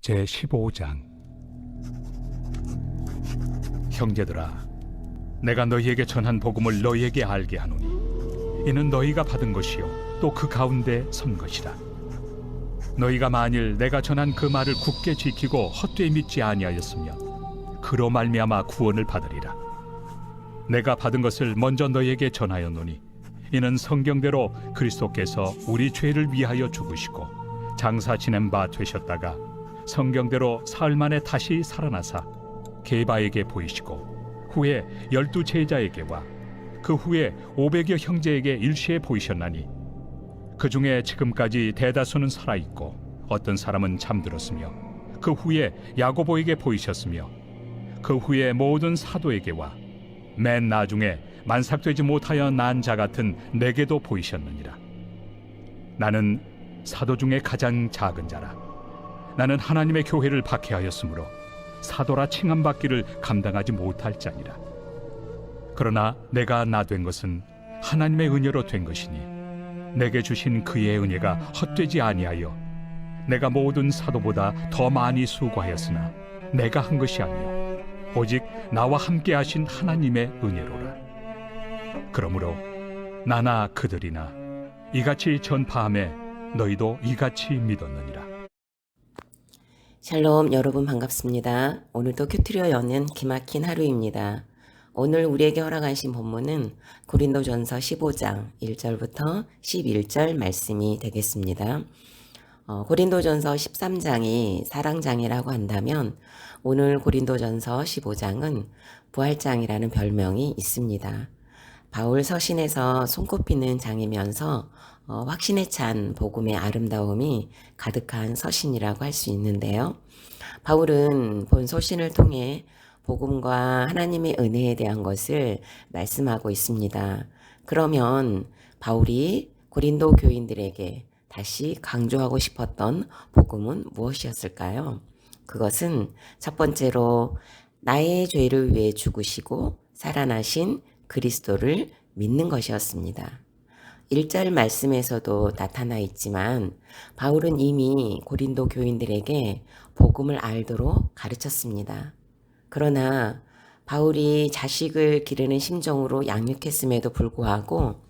제15장. 형제들아, 내가 너희에게 전한 복음을 너희에게 알게 하노니 이는 너희가 받은 것이요 또 그 가운데 선 것이라. 너희가 만일 내가 전한 그 말을 굳게 지키고 헛되이 믿지 아니하였으면 그로 말미암아 구원을 받으리라. 내가 받은 것을 먼저 너희에게 전하였노니 이는 성경대로 그리스도께서 우리 죄를 위하여 죽으시고 장사 지낸 바 되셨다가 성경대로 사흘 만에 다시 살아나사 게바에게 보이시고 후에 12 제자에게와 그 후에 500여 형제에게 일시에 보이셨나니 그 중에 지금까지 대다수는 살아있고 어떤 사람은 잠들었으며 그 후에 야고보에게 보이셨으며 그 후에 모든 사도에게와 맨 나중에 만삭되지 못하여 난 자 같은 내게도 보이셨느니라. 나는 사도 중에 가장 작은 자라. 나는 하나님의 교회를 박해하였으므로 사도라 칭함받기를 감당하지 못할 자니라. 그러나 내가 나 된 것은 하나님의 은혜로 된 것이니 내게 주신 그의 은혜가 헛되지 아니하여 내가 모든 사도보다 더 많이 수고하였으나 내가 한 것이 아니요 오직 나와 함께 하신 하나님의 은혜로라. 그러므로 나나 그들이나 이같이 전파함에 너희도 이같이 믿었느니라. 샬롬, 여러분 반갑습니다. 오늘도 큐티리오 여는 기막힌 하루입니다. 오늘 우리에게 허락하신 본문은 고린도전서 15장 1절부터 11절 말씀이 되겠습니다. 고린도전서 13장이 사랑장이라고 한다면 오늘 고린도전서 15장은 부활장이라는 별명이 있습니다. 바울 서신에서 손꼽히는 장이면서 확신에 찬 복음의 아름다움이 가득한 서신이라고 할 수 있는데요. 바울은 본 서신을 통해 복음과 하나님의 은혜에 대한 것을 말씀하고 있습니다. 그러면 바울이 고린도 교인들에게 다시 강조하고 싶었던 복음은 무엇이었을까요? 그것은 첫 번째로 나의 죄를 위해 죽으시고 살아나신 그리스도를 믿는 것이었습니다. 1절 말씀에서도 나타나 있지만 바울은 이미 고린도 교인들에게 복음을 알도록 가르쳤습니다. 그러나 바울이 자식을 기르는 심정으로 양육했음에도 불구하고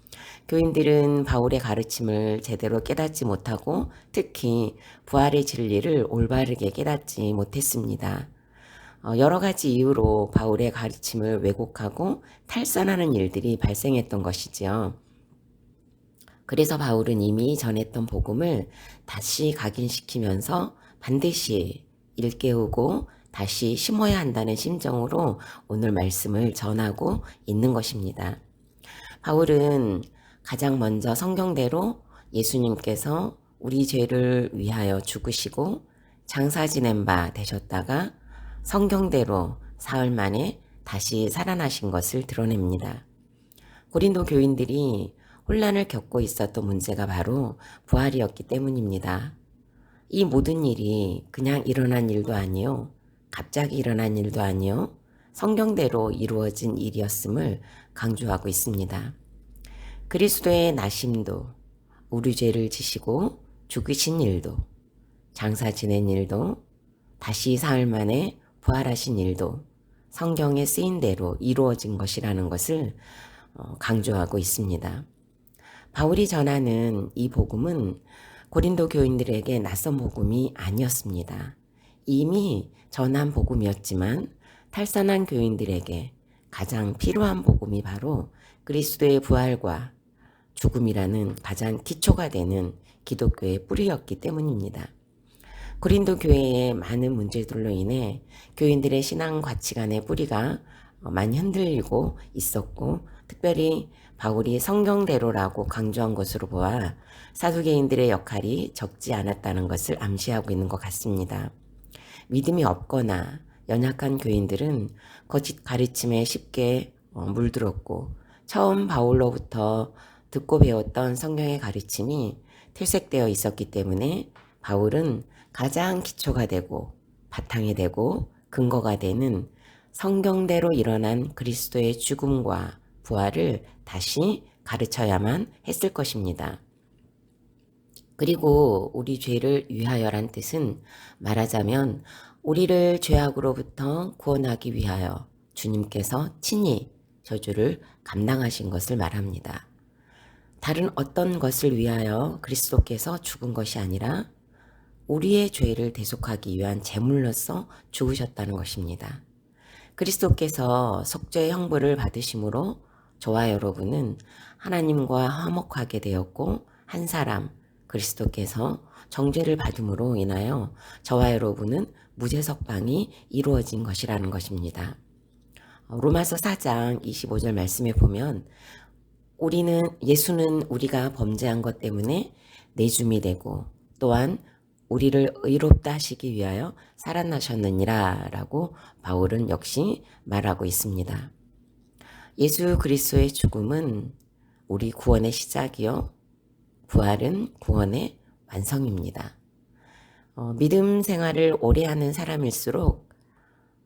교인들은 바울의 가르침을 제대로 깨닫지 못하고 특히 부활의 진리를 올바르게 깨닫지 못했습니다. 여러 가지 이유로 바울의 가르침을 왜곡하고 탈선하는 일들이 발생했던 것이지요. 그래서 바울은 이미 전했던 복음을 다시 각인시키면서 반드시 일깨우고 다시 심어야 한다는 심정으로 오늘 말씀을 전하고 있는 것입니다. 바울은 가장 먼저 성경대로 예수님께서 우리 죄를 위하여 죽으시고 장사 지낸 바 되셨다가 성경대로 사흘 만에 다시 살아나신 것을 드러냅니다. 고린도 교인들이 혼란을 겪고 있었던 문제가 바로 부활이었기 때문입니다. 이 모든 일이 그냥 일어난 일도 아니요, 갑자기 일어난 일도 아니요, 성경대로 이루어진 일이었음을 강조하고 있습니다. 그리스도의 나심도, 우리 죄를 지시고 죽으신 일도, 장사 지낸 일도, 다시 사흘 만에 부활하신 일도 성경에 쓰인 대로 이루어진 것이라는 것을 강조하고 있습니다. 바울이 전하는 이 복음은 고린도 교인들에게 낯선 복음이 아니었습니다. 이미 전한 복음이었지만 탈선한 교인들에게 가장 필요한 복음이 바로 그리스도의 부활과 죽음이라는 가장 기초가 되는 기독교의 뿌리였기 때문입니다. 고린도 교회의 많은 문제들로 인해 교인들의 신앙 가치관의 뿌리가 많이 흔들리고 있었고, 특별히 바울이 성경대로라고 강조한 것으로 보아 사두개인들의 역할이 적지 않았다는 것을 암시하고 있는 것 같습니다. 믿음이 없거나 연약한 교인들은 거짓 가르침에 쉽게 물들었고, 처음 바울로부터 듣고 배웠던 성경의 가르침이 퇴색되어 있었기 때문에 바울은 가장 기초가 되고 바탕이 되고 근거가 되는 성경대로 일어난 그리스도의 죽음과 부활을 다시 가르쳐야만 했을 것입니다. 그리고 우리 죄를 위하여란 뜻은 말하자면 우리를 죄악으로부터 구원하기 위하여 주님께서 친히 저주를 감당하신 것을 말합니다. 다른 어떤 것을 위하여 그리스도께서 죽은 것이 아니라 우리의 죄를 대속하기 위한 제물로서 죽으셨다는 것입니다. 그리스도께서 속죄의 형벌을 받으심으로 저와 여러분은 하나님과 화목하게 되었고 한 사람 그리스도께서 정죄를 받음으로 인하여 저와 여러분은 무죄석방이 이루어진 것이라는 것입니다. 로마서 4장 25절 말씀에 보면 예수는 우리가 범죄한 것 때문에 내줌이 되고 또한 우리를 의롭다 하시기 위하여 살아나셨느니라 라고 바울은 역시 말하고 있습니다. 예수 그리스도의 죽음은 우리 구원의 시작이요 부활은 구원의 완성입니다. 믿음 생활을 오래 하는 사람일수록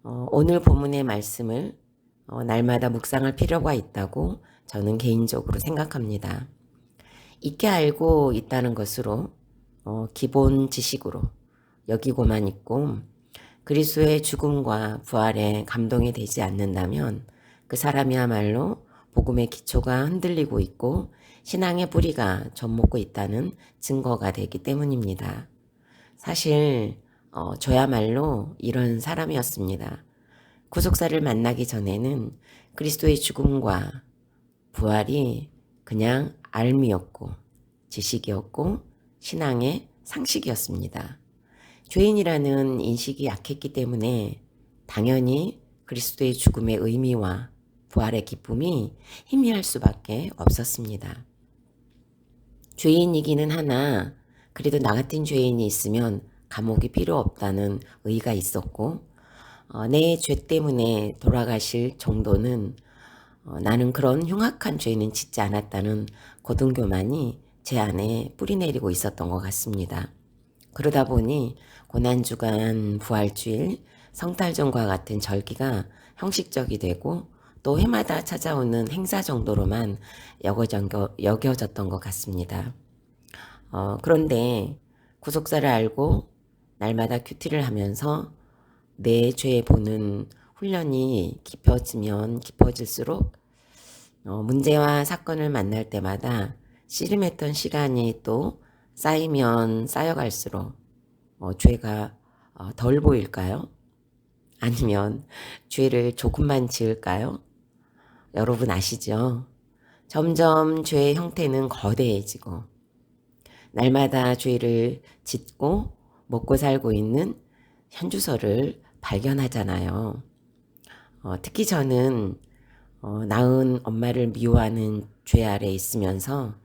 오늘 본문의 말씀을 날마다 묵상할 필요가 있다고 저는 개인적으로 생각합니다. 있게 알고 있다는 것으로 기본 지식으로 여기고만 있고 그리스도의 죽음과 부활에 감동이 되지 않는다면 그 사람이야말로 복음의 기초가 흔들리고 있고 신앙의 뿌리가 젖먹고 있다는 증거가 되기 때문입니다. 사실 저야말로 이런 사람이었습니다. 구속사를 만나기 전에는 그리스도의 죽음과 부활이 그냥 알미였고 지식이었고 신앙의 상식이었습니다. 죄인이라는 인식이 약했기 때문에 당연히 그리스도의 죽음의 의미와 부활의 기쁨이 희미할 수밖에 없었습니다. 죄인이기는 하나 그래도 나 같은 죄인이 있으면 감옥이 필요 없다는 의가 있었고 내 죄 때문에 돌아가실 정도는 나는 그런 흉악한 죄는 짓지 않았다는 고등교만이 제 안에 뿌리내리고 있었던 것 같습니다. 그러다 보니 고난주간, 부활주일, 성탈절과 같은 절기가 형식적이 되고 또 해마다 찾아오는 행사 정도로만 여겨졌던 것 같습니다. 그런데 구속사를 알고 날마다 큐티를 하면서 내 죄 보는 훈련이 깊어지면 깊어질수록 문제와 사건을 만날 때마다 씨름했던 시간이 또 쌓이면 쌓여갈수록 죄가 덜 보일까요? 아니면 죄를 조금만 지을까요? 여러분 아시죠? 점점 죄의 형태는 거대해지고 날마다 죄를 짓고 먹고 살고 있는 현주소를 발견하잖아요. 특히 저는 낳은 엄마를 미워하는 죄 아래 있으면서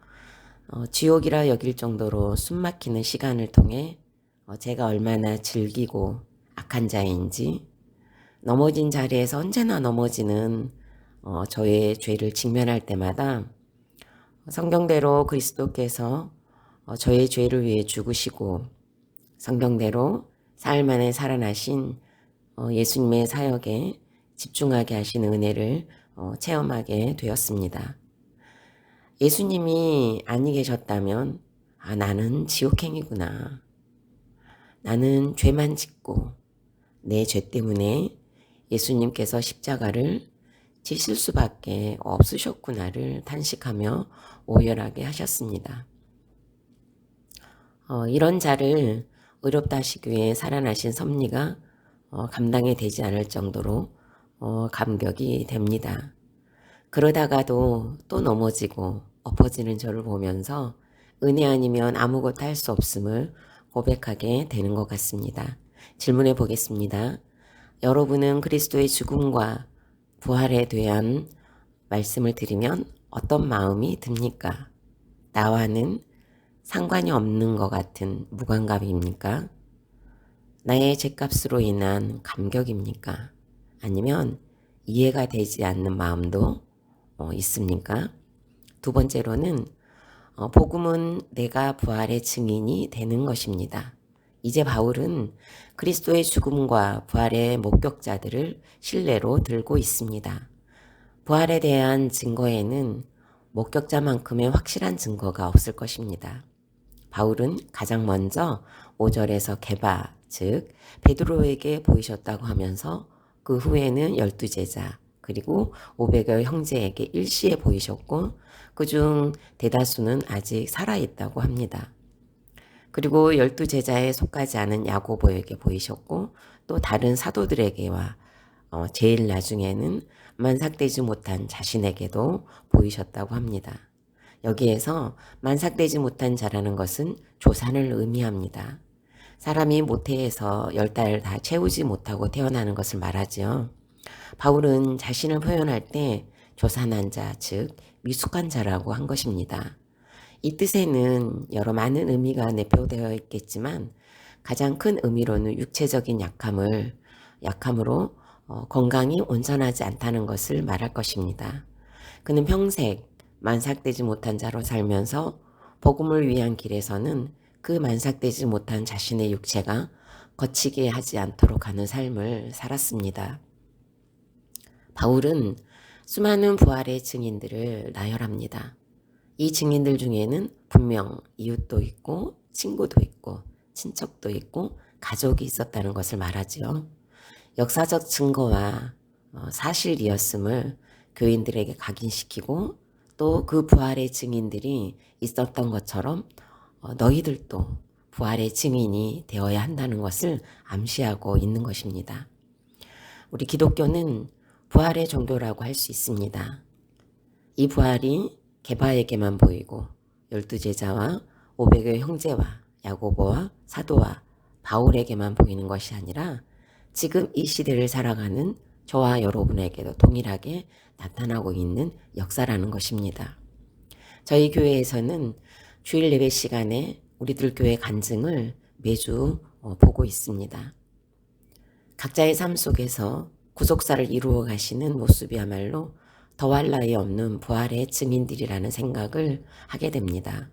지옥이라 여길 정도로 숨막히는 시간을 통해 제가 얼마나 즐기고 악한 자인지 넘어진 자리에서 언제나 넘어지는 저의 죄를 직면할 때마다 성경대로 그리스도께서 저의 죄를 위해 죽으시고 성경대로 사흘 만에 살아나신 예수님의 사역에 집중하게 하신 은혜를 체험하게 되었습니다. 예수님이 아니 계셨다면 나는 지옥행이구나. 나는 죄만 짓고 내 죄 때문에 예수님께서 십자가를 지실 수밖에 없으셨구나를 탄식하며 오열하게 하셨습니다. 이런 자를 의롭다 하시기 위해 살아나신 섭리가 감당이 되지 않을 정도로 감격이 됩니다. 그러다가도 또 넘어지고 엎어지는 저를 보면서 은혜 아니면 아무것도 할 수 없음을 고백하게 되는 것 같습니다. 질문해 보겠습니다. 여러분은 그리스도의 죽음과 부활에 대한 말씀을 들으면 어떤 마음이 듭니까? 나와는 상관이 없는 것 같은 무감각입니까? 나의 죄값으로 인한 감격입니까? 아니면 이해가 되지 않는 마음도 있습니까? 두 번째로는 복음은 내가 부활의 증인이 되는 것입니다. 이제 바울은 그리스도의 죽음과 부활의 목격자들을 신뢰로 들고 있습니다. 부활에 대한 증거에는 목격자만큼의 확실한 증거가 없을 것입니다. 바울은 가장 먼저 5절에서 게바, 즉 베드로에게 보이셨다고 하면서 그 후에는 12제자 그리고 500여 형제에게 일시에 보이셨고 그중 대다수는 아직 살아있다고 합니다. 그리고 12제자에 속하지 않은 야고보에게 보이셨고 또 다른 사도들에게와 제일 나중에는 만삭되지 못한 자신에게도 보이셨다고 합니다. 여기에서 만삭되지 못한 자라는 것은 조산을 의미합니다. 사람이 모태에서 10달 다 채우지 못하고 태어나는 것을 말하지요. 바울은 자신을 표현할 때 조산한 자, 즉 미숙한 자라고 한 것입니다. 이 뜻에는 여러 많은 의미가 내포되어 있겠지만 가장 큰 의미로는 육체적인 약함으로 건강이 온전하지 않다는 것을 말할 것입니다. 그는 평생 만삭되지 못한 자로 살면서 복음을 위한 길에서는 그 만삭되지 못한 자신의 육체가 거치게 하지 않도록 하는 삶을 살았습니다. 바울은 수많은 부활의 증인들을 나열합니다. 이 증인들 중에는 분명 이웃도 있고 친구도 있고 친척도 있고 가족이 있었다는 것을 말하지요. 역사적 증거와 사실이었음을 교인들에게 각인시키고 또 그 부활의 증인들이 있었던 것처럼 너희들도 부활의 증인이 되어야 한다는 것을 암시하고 있는 것입니다. 우리 기독교는 부활의 종교라고 할 수 있습니다. 이 부활이 게바에게만 보이고 12제자와 500여 형제와 야고보와 사도와 바울에게만 보이는 것이 아니라 지금 이 시대를 살아가는 저와 여러분에게도 동일하게 나타나고 있는 역사라는 것입니다. 저희 교회에서는 주일 예배 시간에 우리들 교회 간증을 매주 보고 있습니다. 각자의 삶 속에서 구속사를 이루어 가시는 모습이야말로 더할 나위 없는 부활의 증인들이라는 생각을 하게 됩니다.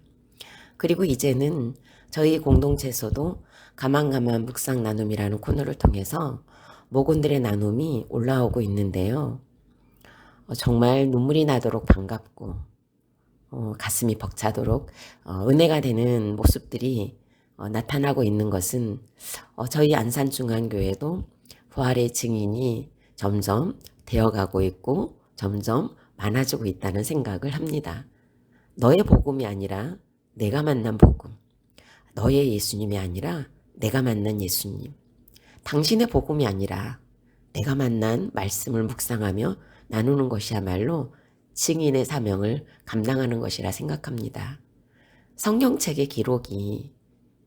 그리고 이제는 저희 공동체에서도 가만가만 묵상 나눔이라는 코너를 통해서 목원들의 나눔이 올라오고 있는데요. 정말 눈물이 나도록 반갑고 가슴이 벅차도록 은혜가 되는 모습들이 나타나고 있는 것은 저희 안산중앙교회도 부활의 증인이 점점 되어가고 있고 점점 많아지고 있다는 생각을 합니다. 너의 복음이 아니라 내가 만난 복음, 너의 예수님이 아니라 내가 만난 예수님, 당신의 복음이 아니라 내가 만난 말씀을 묵상하며 나누는 것이야말로 증인의 사명을 감당하는 것이라 생각합니다. 성경책의 기록이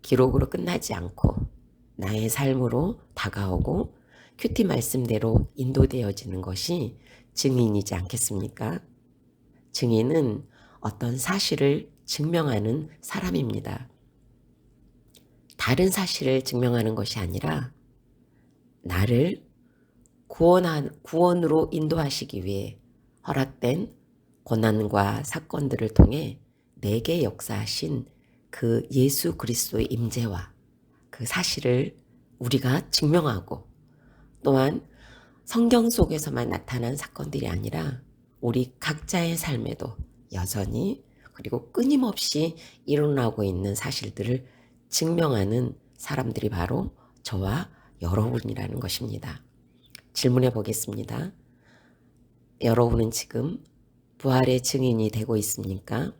기록으로 끝나지 않고 나의 삶으로 다가오고 큐티 말씀대로 인도되어지는 것이 증인이지 않겠습니까? 증인은 어떤 사실을 증명하는 사람입니다. 다른 사실을 증명하는 것이 아니라 나를 구원으로 인도하시기 위해 허락된 고난과 사건들을 통해 내게 역사하신 그 예수 그리스도의 임재와 그 사실을 우리가 증명하고 또한 성경 속에서만 나타난 사건들이 아니라 우리 각자의 삶에도 여전히 그리고 끊임없이 일어나고 있는 사실들을 증명하는 사람들이 바로 저와 여러분이라는 것입니다. 질문해 보겠습니다. 여러분은 지금 부활의 증인이 되고 있습니까?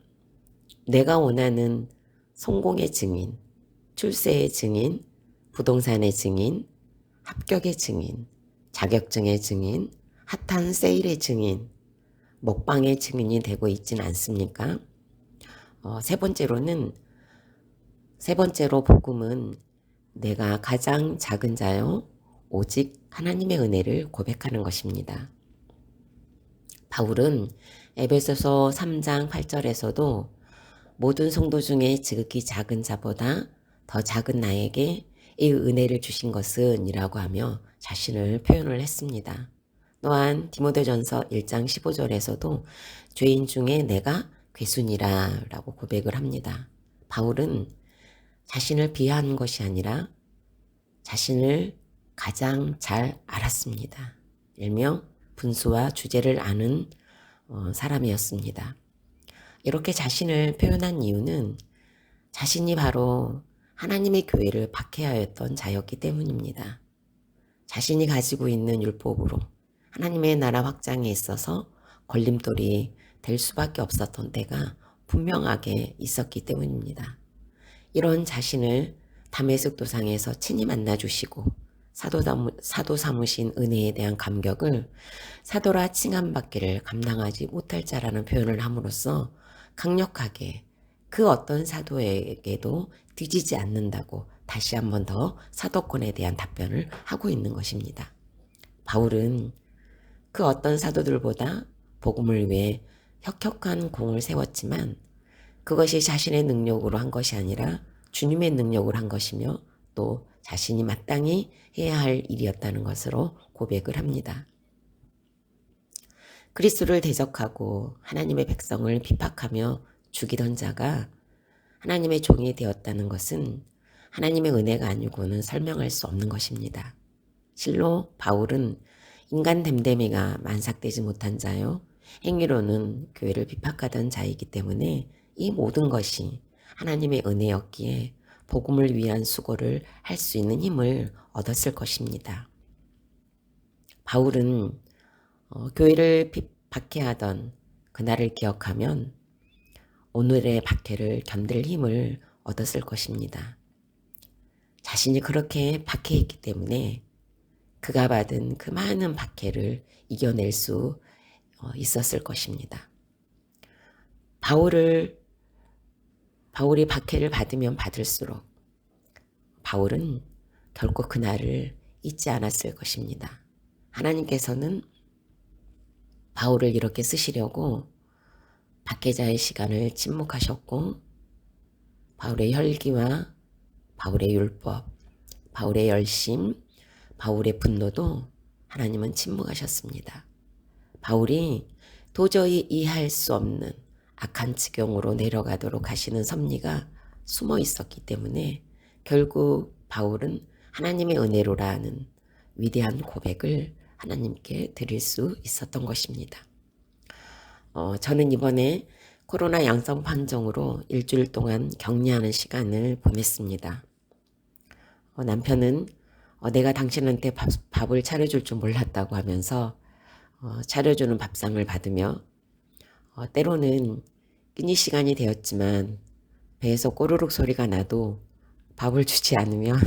내가 원하는 성공의 증인, 출세의 증인, 부동산의 증인, 합격의 증인, 자격증의 증인, 핫한 세일의 증인, 먹방의 증인이 되고 있지는 않습니까? 세 번째로 복음은 내가 가장 작은 자요 오직 하나님의 은혜를 고백하는 것입니다. 바울은 에베소서 3장 8절에서도 모든 성도 중에 지극히 작은 자보다 더 작은 나에게 이 은혜를 주신 것은 이라고 하며 자신을 표현을 했습니다. 또한 디모데전서 1장 15절에서도 죄인 중에 내가 괴순이라 라고 고백을 합니다. 바울은 자신을 비하한 것이 아니라 자신을 가장 잘 알았습니다. 일명 분수와 주제를 아는 사람이었습니다. 이렇게 자신을 표현한 이유는 자신이 바로 하나님의 교회를 박해하였던 자였기 때문입니다. 자신이 가지고 있는 율법으로 하나님의 나라 확장에 있어서 걸림돌이 될 수밖에 없었던 때가 분명하게 있었기 때문입니다. 이런 자신을 다메섹 도상에서 친히 만나주시고 사도 삼으신 은혜에 대한 감격을 사도라 칭함받기를 감당하지 못할 자라는 표현을 함으로써 강력하게 그 어떤 사도에게도 뒤지지 않는다고 다시 한 번 더 사도권에 대한 답변을 하고 있는 것입니다. 바울은 그 어떤 사도들보다 복음을 위해 혁혁한 공을 세웠지만 그것이 자신의 능력으로 한 것이 아니라 주님의 능력으로 한 것이며 또 자신이 마땅히 해야 할 일이었다는 것으로 고백을 합니다. 그리스도를 대적하고 하나님의 백성을 핍박하며 죽이던 자가 하나님의 종이 되었다는 것은 하나님의 은혜가 아니고는 설명할 수 없는 것입니다. 실로 바울은 인간 됨됨이가 만삭되지 못한 자요, 행위로는 교회를 핍박하던 자이기 때문에 이 모든 것이 하나님의 은혜였기에 복음을 위한 수고를 할 수 있는 힘을 얻었을 것입니다. 바울은 교회를 박해하던 그날을 기억하면 오늘의 박해를 견딜 힘을 얻었을 것입니다. 자신이 그렇게 박해했기 때문에 그가 받은 그 많은 박해를 이겨낼 수 있었을 것입니다. 바울이 박해를 받으면 받을수록 바울은 결코 그날을 잊지 않았을 것입니다. 하나님께서는 바울을 이렇게 쓰시려고 박해자의 시간을 침묵하셨고 바울의 혈기와 바울의 율법, 바울의 열심, 바울의 분노도 하나님은 침묵하셨습니다. 바울이 도저히 이해할 수 없는 악한 지경으로 내려가도록 하시는 섭리가 숨어 있었기 때문에 결국 바울은 하나님의 은혜로라는 위대한 고백을 하나님께 드릴 수 있었던 것입니다. 저는 이번에 코로나 양성 판정으로 일주일 동안 격리하는 시간을 보냈습니다. 남편은 내가 당신한테 밥을 차려줄 줄 몰랐다고 하면서 차려주는 밥상을 받으며 때로는 끼니 시간이 되었지만 배에서 꼬르륵 소리가 나도 밥을 주지 않으면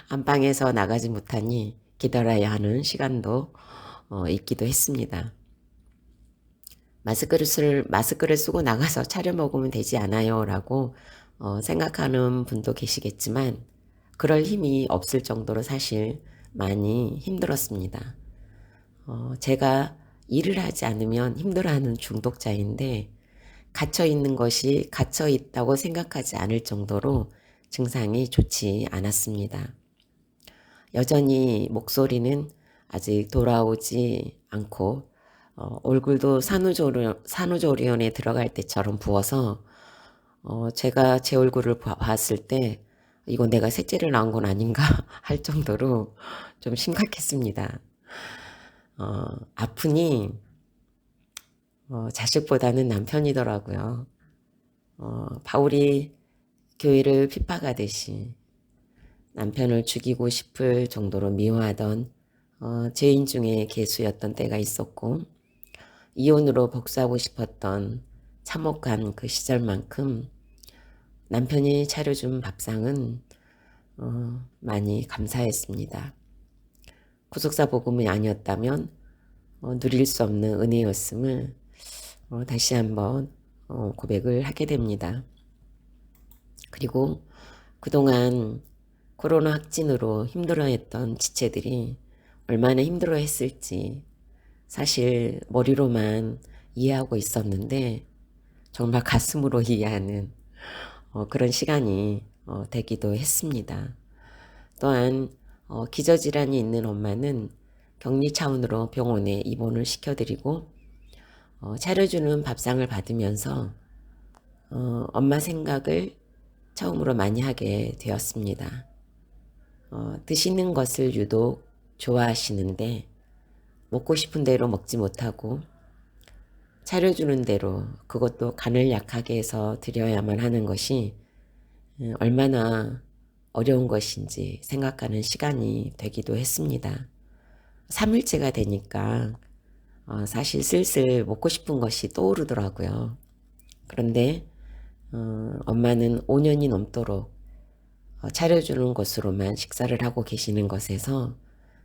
안방에서 나가지 못하니 기다려야 하는 시간도 있기도 했습니다. 마스크를 쓰고 나가서 차려 먹으면 되지 않아요 라고 생각하는 분도 계시겠지만 그럴 힘이 없을 정도로 사실 많이 힘들었습니다. 제가 일을 하지 않으면 힘들어하는 중독자인데 갇혀있는 것이 갇혀있다고 생각하지 않을 정도로 증상이 좋지 않았습니다. 여전히 목소리는 아직 돌아오지 않고 얼굴도 산후조리원에 들어갈 때처럼 부어서 제가 제 얼굴을 봤을 때 이거 내가 셋째를 낳은 건 아닌가 할 정도로 좀 심각했습니다. 아프니 자식보다는 남편이더라고요. 바울이 교회를 핍박하듯이 남편을 죽이고 싶을 정도로 미워하던 죄인 중에 괴수였던 때가 있었고 이혼으로 복수하고 싶었던 참혹한 그 시절만큼 남편이 차려준 밥상은 많이 감사했습니다. 구속사 복음이 아니었다면 누릴 수 없는 은혜였음을 다시 한번 고백을 하게 됩니다. 그리고 그동안 코로나 확진으로 힘들어했던 지체들이 얼마나 힘들어했을지 사실 머리로만 이해하고 있었는데 정말 가슴으로 이해하는 그런 시간이 되기도 했습니다. 또한 기저질환이 있는 엄마는 격리 차원으로 병원에 입원을 시켜드리고 차려주는 밥상을 받으면서 엄마 생각을 처음으로 많이 하게 되었습니다. 드시는 것을 유독 좋아하시는데 먹고 싶은 대로 먹지 못하고 차려주는 대로 그것도 간을 약하게 해서 드려야만 하는 것이 얼마나 어려운 것인지 생각하는 시간이 되기도 했습니다. 3일째가 되니까 사실 슬슬 먹고 싶은 것이 떠오르더라고요. 그런데 엄마는 5년이 넘도록 차려주는 것으로만 식사를 하고 계시는 것에서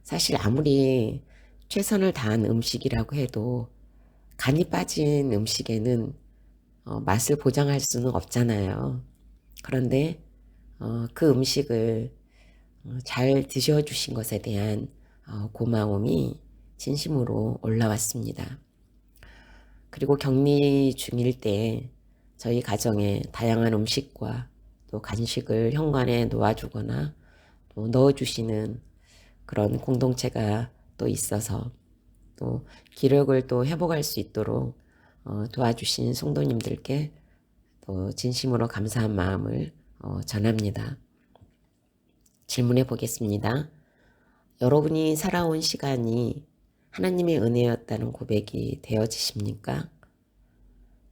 사실 아무리 최선을 다한 음식이라고 해도 간이 빠진 음식에는 맛을 보장할 수는 없잖아요. 그런데 그 음식을 잘 드셔주신 것에 대한 고마움이 진심으로 올라왔습니다. 그리고 격리 중일 때 저희 가정에 다양한 음식과 또 간식을 현관에 놓아주거나 또 넣어주시는 그런 공동체가 또 있어서 또 기력을 또 회복할 수 있도록 도와주신 성도님들께 또 진심으로 감사한 마음을 전합니다. 질문해 보겠습니다. 여러분이 살아온 시간이 하나님의 은혜였다는 고백이 되어지십니까?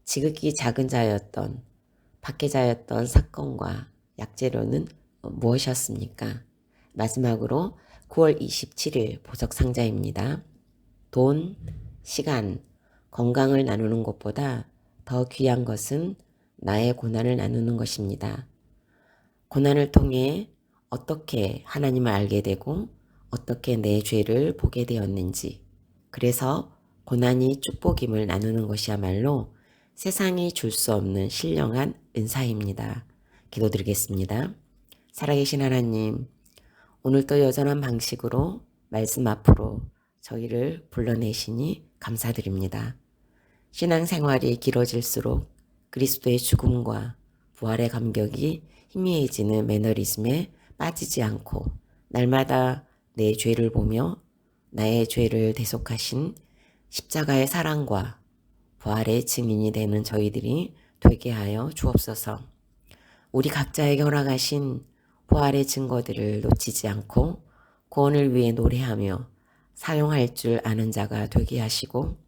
지극히 작은 자였던 박해자였던 사건과 약재료는 무엇이었습니까? 마지막으로 9월 27일 보석상자입니다. 돈, 시간, 건강을 나누는 것보다 더 귀한 것은 나의 고난을 나누는 것입니다. 고난을 통해 어떻게 하나님을 알게 되고 어떻게 내 죄를 보게 되었는지, 그래서 고난이 축복임을 나누는 것이야말로 세상이 줄 수 없는 신령한 은사입니다. 기도드리겠습니다. 살아계신 하나님, 오늘도 여전한 방식으로 말씀 앞으로 저희를 불러내시니 감사드립니다. 신앙생활이 길어질수록 그리스도의 죽음과 부활의 감격이 희미해지는 매너리즘에 빠지지 않고 날마다 내 죄를 보며 나의 죄를 대속하신 십자가의 사랑과 부활의 증인이 되는 저희들이 되게 하여 주옵소서. 우리 각자에게 허락하신 부활의 증거들을 놓치지 않고 구원을 위해 노래하며 사용할 줄 아는 자가 되게 하시고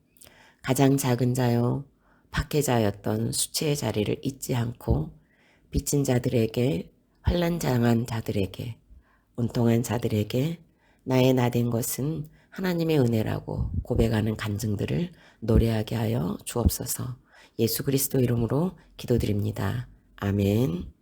가장 작은 자요 박해자였던 수치의 자리를 잊지 않고 빚진 자들에게 환난당한 자들에게 온통한 자들에게 나의 나된 것은 하나님의 은혜라고 고백하는 간증들을 노래하게 하여 주옵소서. 예수 그리스도 이름으로 기도드립니다. 아멘.